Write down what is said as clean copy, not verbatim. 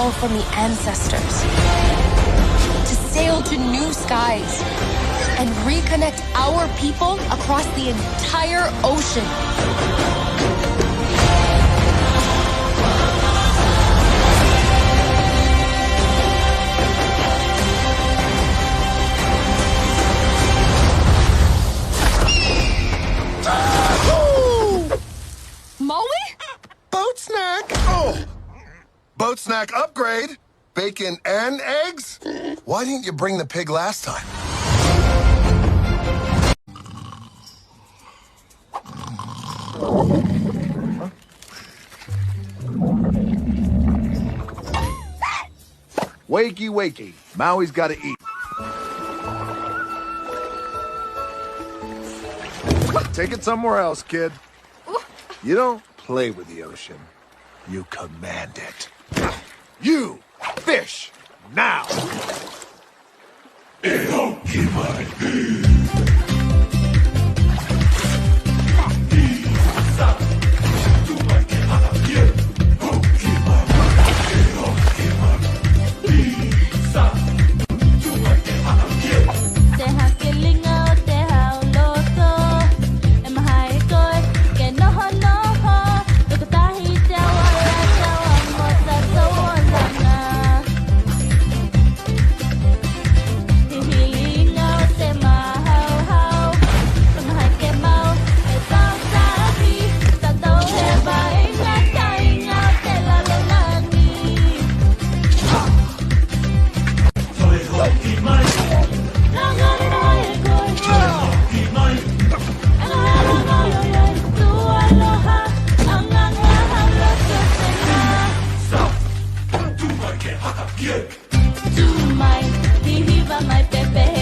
call from the ancestors to sail to new skies and reconnect our people across the entire ocean. Maui? Boat snack! Oh! Boat snack upgrade? Bacon and eggs? Why didn't you bring the pig last time? Wakey, wakey. Maui's gotta eat. Take it somewhere else, kid. You don't play with the ocean. You command it. You fish now! Mai, di hiva mai pepe.